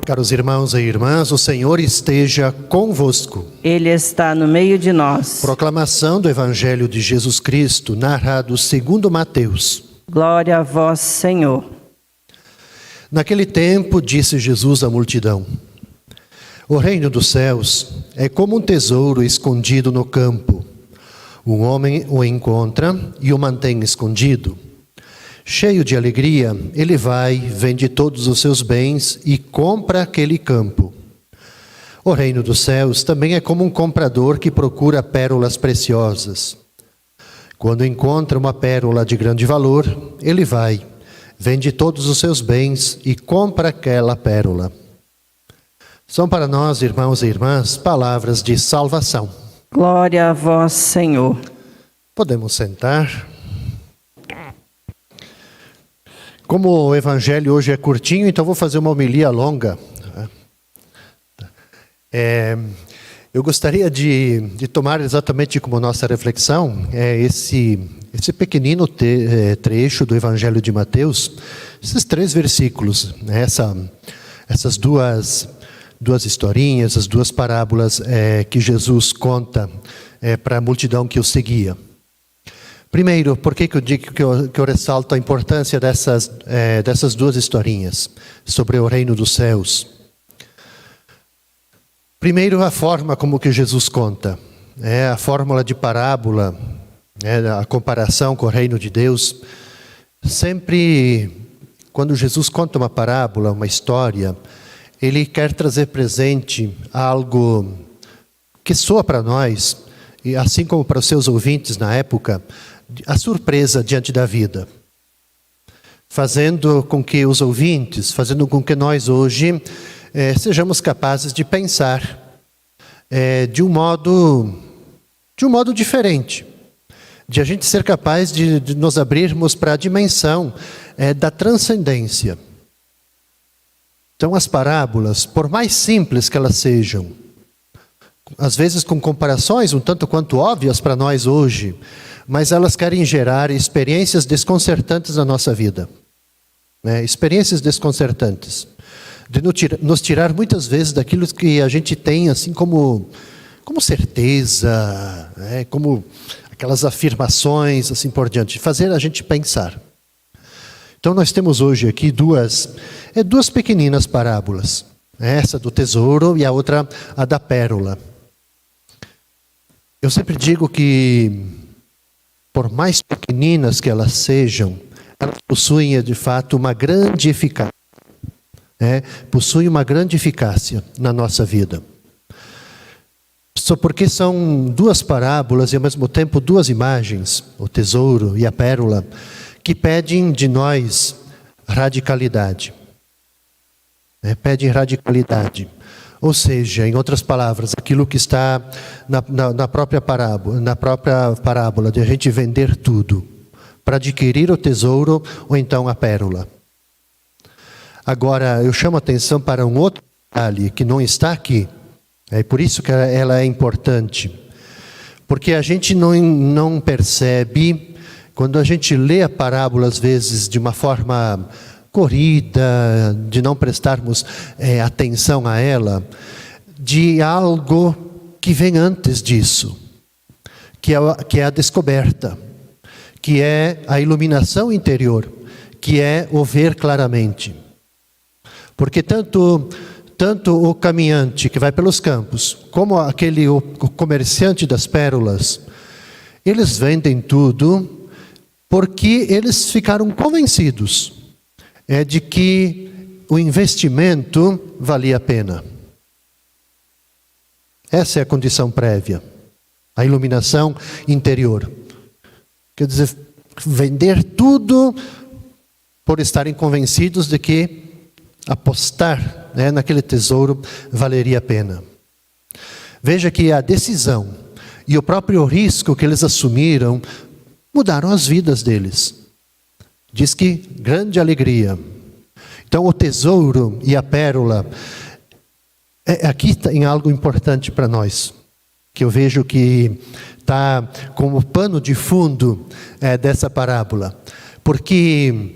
Caros irmãos e irmãs, o Senhor esteja convosco. Ele está no meio de nós. Proclamação do Evangelho de Jesus Cristo, narrado segundo Mateus. Glória a vós, Senhor. Naquele tempo, disse Jesus à multidão: O reino dos céus é como um tesouro escondido no campo. Um homem o encontra e o mantém escondido. Cheio de alegria, ele vai, vende todos os seus bens e compra aquele campo. O reino dos céus também é como um comprador que procura pérolas preciosas. Quando encontra uma pérola de grande valor, ele vai, vende todos os seus bens e compra aquela pérola. São para nós, irmãos e irmãs, palavras de salvação. Glória a vós, Senhor. Podemos sentar. Como o evangelho hoje é curtinho, então vou fazer uma homilia longa. Eu gostaria de tomar exatamente como nossa reflexão esse pequenino trecho do evangelho de Mateus, esses 3 versículos, essas duas historinhas, as 2 parábolas que Jesus conta para a multidão que o seguia. Primeiro, por que eu digo que eu ressalto a importância dessas 2 historinhas sobre o reino dos céus? Primeiro, a forma como que Jesus conta. A fórmula de parábola, a comparação com o reino de Deus. Sempre, quando Jesus conta uma parábola, uma história, ele quer trazer presente algo que soa para nós, e assim como para os seus ouvintes na época, a surpresa diante da vida. Fazendo com que os ouvintes, fazendo com que nós hoje sejamos capazes de pensar de um modo diferente. De a gente ser capaz de nos abrirmos para a dimensão da transcendência. Então as parábolas, por mais simples que elas sejam, às vezes com comparações um tanto quanto óbvias para nós hoje, mas elas querem gerar experiências desconcertantes na nossa vida. Experiências desconcertantes. De nos tirar muitas vezes daquilo que a gente tem assim como certeza, como aquelas afirmações assim por diante, fazer a gente pensar. Então nós temos hoje aqui duas pequeninas parábolas. Essa do tesouro e a outra a da pérola. Eu sempre digo que, por mais pequeninas que elas sejam, elas possuem de fato uma grande eficácia. Possuem uma grande eficácia na nossa vida. Só porque são 2 parábolas e ao mesmo tempo 2 imagens, o tesouro e a pérola, que pedem de nós radicalidade. Pedem radicalidade. Ou seja, em outras palavras, aquilo que está na própria parábola, de a gente vender tudo para adquirir o tesouro ou então a pérola. Agora, eu chamo a atenção para um outro detalhe que não está aqui. É por isso que ela é importante. Porque a gente não percebe, quando a gente lê a parábola, às vezes, de uma forma corrida, de não prestarmos atenção a ela, de algo que vem antes disso, que é a descoberta, que é a iluminação interior, que é o ver claramente. Porque tanto o caminhante que vai pelos campos, como o comerciante das pérolas, eles vendem tudo porque eles ficaram convencidos de que o investimento valia a pena. Essa é a condição prévia, a iluminação interior. Quer dizer, vender tudo por estarem convencidos de que apostar naquele tesouro valeria a pena. Veja que a decisão e o próprio risco que eles assumiram mudaram as vidas deles. Diz que grande alegria. Então o tesouro e a pérola, aqui tem algo importante para nós, que eu vejo que está como pano de fundo dessa parábola. Porque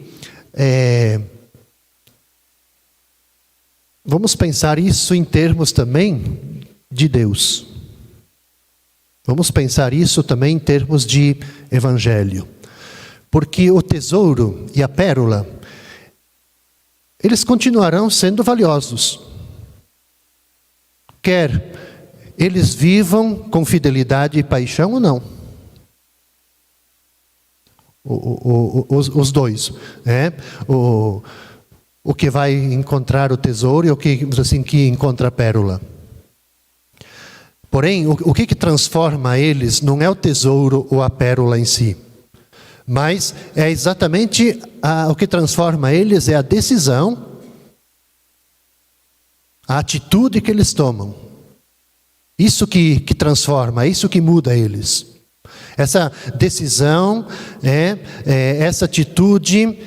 vamos pensar isso em termos também de Deus. Vamos pensar isso também em termos de evangelho. Porque o tesouro e a pérola, eles continuarão sendo valiosos. Quer eles vivam com fidelidade e paixão ou não. Os dois. O que vai encontrar o tesouro e o que, assim, que encontra a pérola. Porém, o que transforma eles não é o tesouro ou a pérola em si. Mas é exatamente o que transforma eles é a decisão, a atitude que eles tomam. Isso que transforma, isso que muda eles. Essa decisão, essa atitude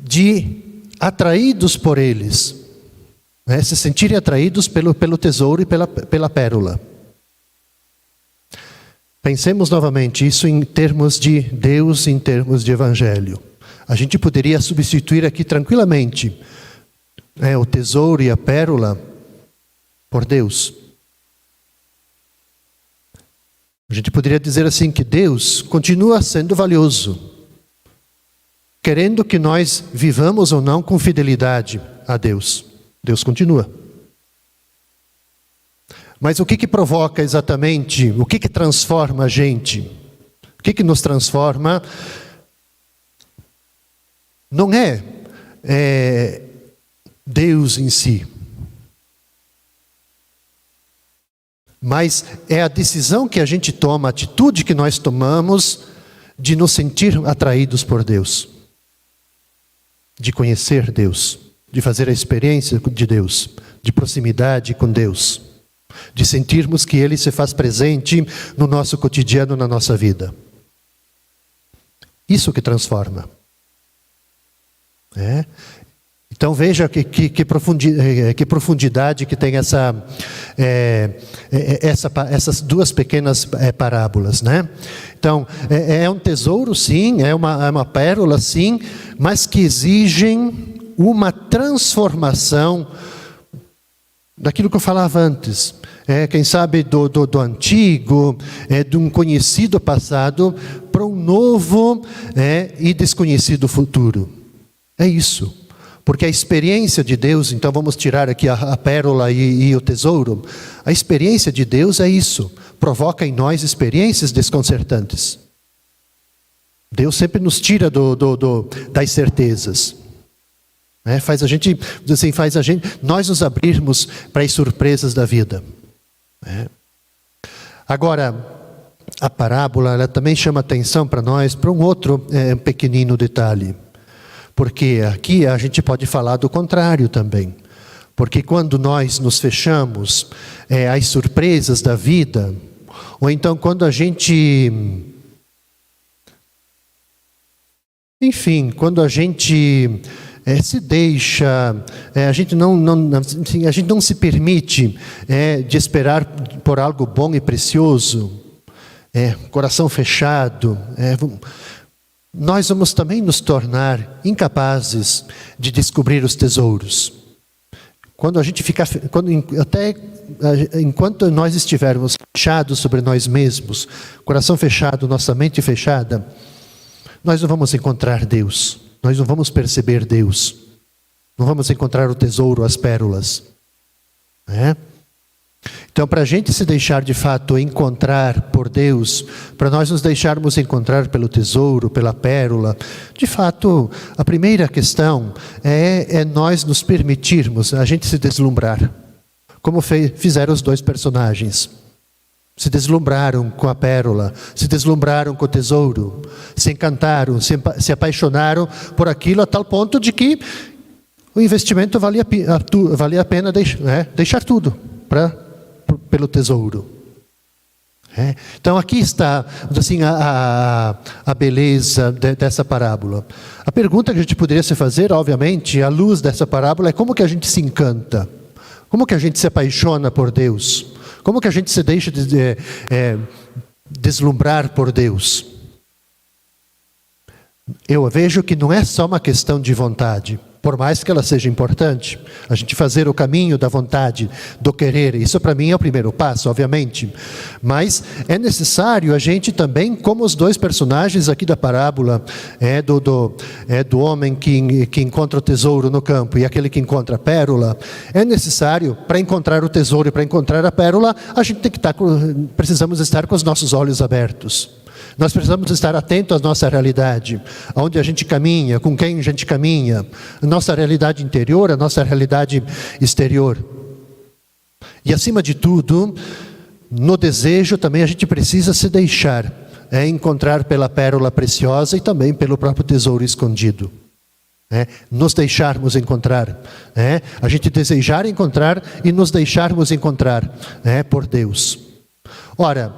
de atraídos por eles. Se sentirem atraídos pelo tesouro e pela pérola. Pensemos novamente isso em termos de Deus, em termos de evangelho. A gente poderia substituir aqui tranquilamente o tesouro e a pérola por Deus. A gente poderia dizer assim que Deus continua sendo valioso, querendo que nós vivamos ou não com fidelidade a Deus. Deus continua. Mas o que provoca exatamente, o que transforma a gente? O que nos transforma? Não é Deus em si. Mas é a decisão que a gente toma, a atitude que nós tomamos de nos sentir atraídos por Deus. De conhecer Deus, de fazer a experiência de Deus, de proximidade com Deus. De sentirmos que Ele se faz presente no nosso cotidiano, na nossa vida. Isso que transforma. Então veja que profundidade que tem essas duas pequenas parábolas, né? Então, é um tesouro sim, é uma pérola sim, mas que exigem uma transformação daquilo que eu falava antes. Quem sabe do antigo, de um conhecido passado, para um novo e desconhecido futuro. É isso. Porque a experiência de Deus, então vamos tirar aqui a pérola e o tesouro. A experiência de Deus é isso. Provoca em nós experiências desconcertantes. Deus sempre nos tira das certezas. Faz a gente, nós nos abrirmos para as surpresas da vida. Agora, a parábola, ela também chama atenção para nós, para um outro pequenino detalhe. Porque aqui a gente pode falar do contrário também. Porque quando nós nos fechamos às surpresas da vida, ou então quando a gente... Enfim, quando a gente se deixa, a gente não se permite de esperar por algo bom e precioso, coração fechado, nós vamos também nos tornar incapazes de descobrir os tesouros. Quando a gente ficar, enquanto nós estivermos fechados sobre nós mesmos, coração fechado, nossa mente fechada, nós não vamos encontrar Deus, nós não vamos perceber Deus, não vamos encontrar o tesouro, as pérolas. Então, para a gente se deixar de fato encontrar por Deus, para nós nos deixarmos encontrar pelo tesouro, pela pérola, de fato, a primeira questão é nós nos permitirmos a gente se deslumbrar, como fizeram os dois personagens. Se deslumbraram com a pérola, se deslumbraram com o tesouro, se encantaram, se apaixonaram por aquilo a tal ponto de que o investimento valia a pena deixar tudo pelo tesouro. Então aqui está assim, a beleza dessa parábola. A pergunta que a gente poderia se fazer, obviamente, à luz dessa parábola, é como que a gente se encanta? Como que a gente se apaixona por Deus? Como que a gente se deixa deslumbrar por Deus? Eu vejo que não é só uma questão de vontade. por mais que ela seja importante. A gente fazer o caminho da vontade, do querer, isso para mim é o primeiro passo, obviamente. Mas é necessário a gente também, como os dois personagens aqui da parábola, do homem que encontra o tesouro no campo e aquele que encontra a pérola, é necessário, para encontrar o tesouro e para encontrar a pérola, a gente tem que precisamos estar com os nossos olhos abertos. Nós precisamos estar atentos à nossa realidade, aonde a gente caminha, com quem a gente caminha, a nossa realidade interior, a nossa realidade exterior. E acima de tudo, no desejo também a gente precisa se deixar encontrar pela pérola preciosa e também pelo próprio tesouro escondido. Nos deixarmos encontrar, a gente desejar encontrar e nos deixarmos encontrar por Deus. Ora,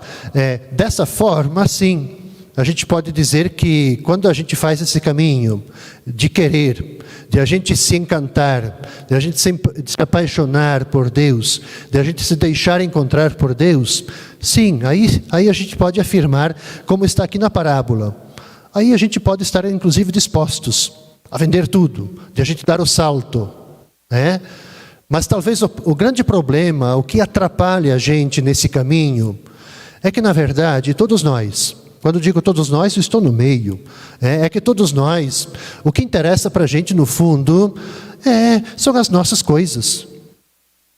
dessa forma, sim, a gente pode dizer que quando a gente faz esse caminho de querer, de a gente se encantar, de a gente se apaixonar por Deus, de a gente se deixar encontrar por Deus, sim, aí a gente pode afirmar, como está aqui na parábola, aí a gente pode estar inclusive dispostos a vender tudo, de a gente dar o salto, Mas talvez o grande problema, o que atrapalha a gente nesse caminho, é que na verdade todos nós, quando digo todos nós, eu estou no meio, é que todos nós, o que interessa para a gente no fundo, são as nossas coisas,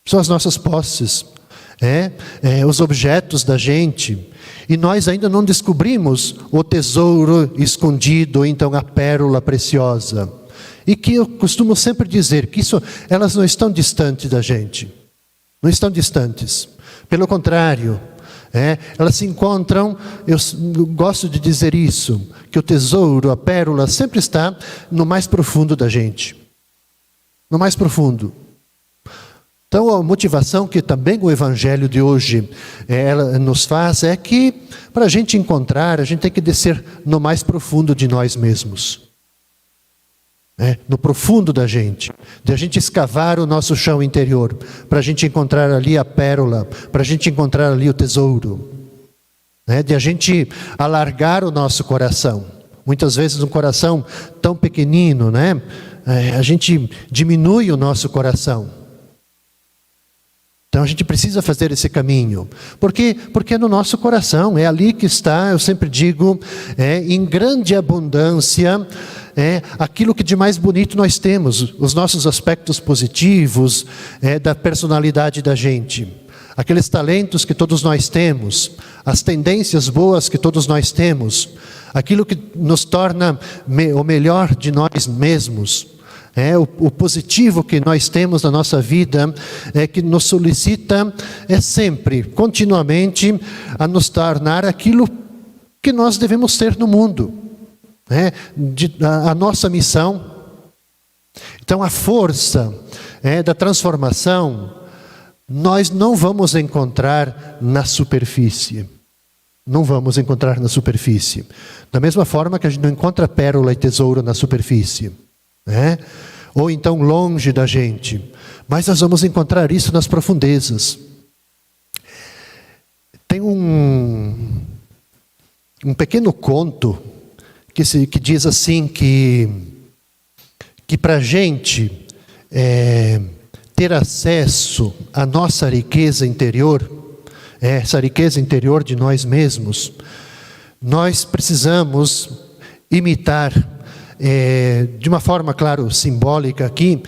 são as nossas posses, os objetos da gente, e nós ainda não descobrimos o tesouro escondido, então a pérola preciosa. E que eu costumo sempre dizer que elas não estão distantes da gente. Não estão distantes. Pelo contrário, elas se encontram, eu gosto de dizer isso, que o tesouro, a pérola, sempre está no mais profundo da gente. No mais profundo. Então a motivação que também o Evangelho de hoje ela nos faz é que para a gente encontrar, a gente tem que descer no mais profundo de nós mesmos. No profundo da gente, de a gente escavar o nosso chão interior, para a gente encontrar ali a pérola, para a gente encontrar ali o tesouro, de a gente alargar o nosso coração. Muitas vezes um coração tão pequenino, a gente diminui o nosso coração. Então a gente precisa fazer esse caminho, porque é no nosso coração, é ali que está, eu sempre digo, em grande abundância, aquilo que de mais bonito nós temos, os nossos aspectos positivos, da personalidade da gente, aqueles talentos que todos nós temos, as tendências boas que todos nós temos, aquilo que nos torna o melhor de nós mesmos. O positivo que nós temos na nossa vida que nos solicita sempre, continuamente, a nos tornar aquilo que nós devemos ser no mundo, a nossa missão. Então a força da transformação nós não vamos encontrar na superfície. Não vamos encontrar na superfície. Da mesma forma que a gente não encontra pérola e tesouro na superfície. Ou então longe da gente, mas nós vamos encontrar isso nas profundezas. Tem um pequeno conto que diz assim que para a gente ter acesso à nossa riqueza interior, essa riqueza interior de nós mesmos, nós precisamos imitar de uma forma, claro, simbólica aqui,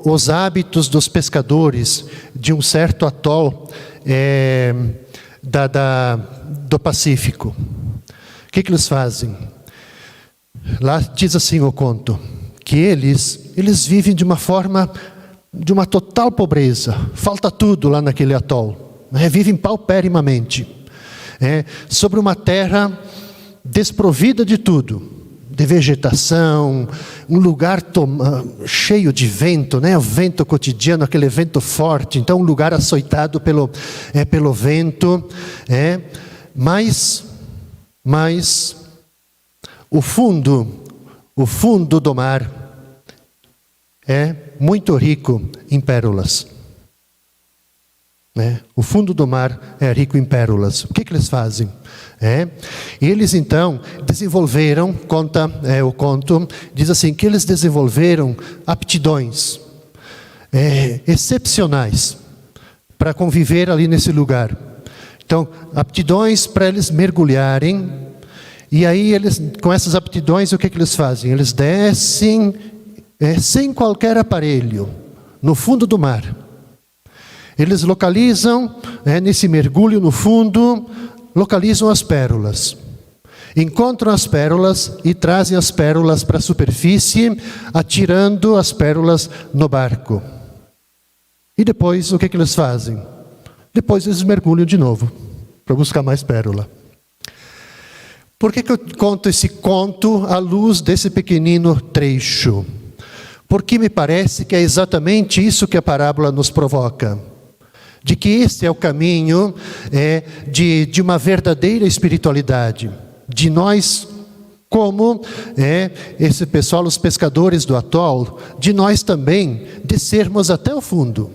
os hábitos dos pescadores de um certo atol do Pacífico. O que eles fazem? Lá diz assim o conto, que eles vivem de uma forma, de uma total pobreza, falta tudo lá naquele atol, vivem pauperimamente, sobre uma terra desprovida de tudo, de vegetação, um lugar cheio de vento, o vento cotidiano, aquele vento forte, então um lugar açoitado pelo vento, mas o fundo do mar é muito rico em pérolas. O fundo do mar é rico em pérolas. O que eles fazem? Eles então desenvolveram, conta o conto, diz assim, que eles desenvolveram aptidões excepcionais para conviver ali nesse lugar. Então, aptidões para eles mergulharem, e aí eles, com essas aptidões, o que eles fazem? Eles descem sem qualquer aparelho, no fundo do mar. Eles localizam, nesse mergulho no fundo, localizam as pérolas. Encontram as pérolas e trazem as pérolas para a superfície, atirando as pérolas no barco. E depois, o que eles fazem? Depois eles mergulham de novo, para buscar mais pérola. Por que eu conto esse conto à luz desse pequenino trecho? Porque me parece que é exatamente isso que a parábola nos provoca. De que este é o caminho de uma verdadeira espiritualidade. De nós, como esse pessoal, os pescadores do atol, de nós também descermos até o fundo.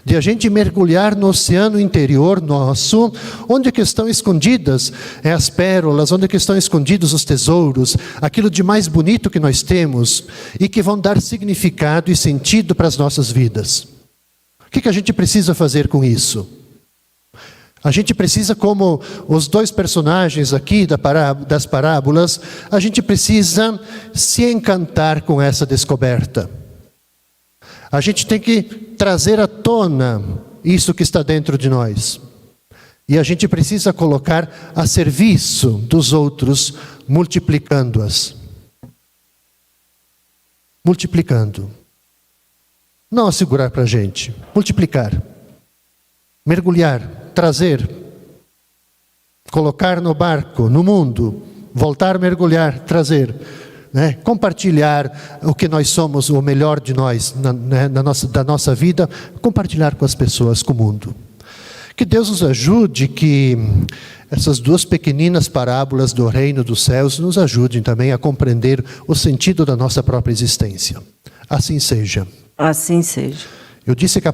De a gente mergulhar no oceano interior nosso, onde que estão escondidas as pérolas, onde que estão escondidos os tesouros, aquilo de mais bonito que nós temos, e que vão dar significado e sentido para as nossas vidas. O que a gente precisa fazer com isso? A gente precisa, como os dois personagens aqui das parábolas, a gente precisa se encantar com essa descoberta. A gente tem que trazer à tona isso que está dentro de nós. E a gente precisa colocar a serviço dos outros, multiplicando-as. Multiplicando. Não assegurar para a gente, multiplicar. Mergulhar, trazer. Colocar no barco, no mundo. Voltar a mergulhar, trazer. Compartilhar o que nós somos, o melhor de nós, da nossa vida, compartilhar com as pessoas, com o mundo. Que Deus nos ajude, que essas duas pequeninas parábolas do reino dos céus nos ajudem também a compreender o sentido da nossa própria existência. Assim seja. Assim seja. Eu disse que a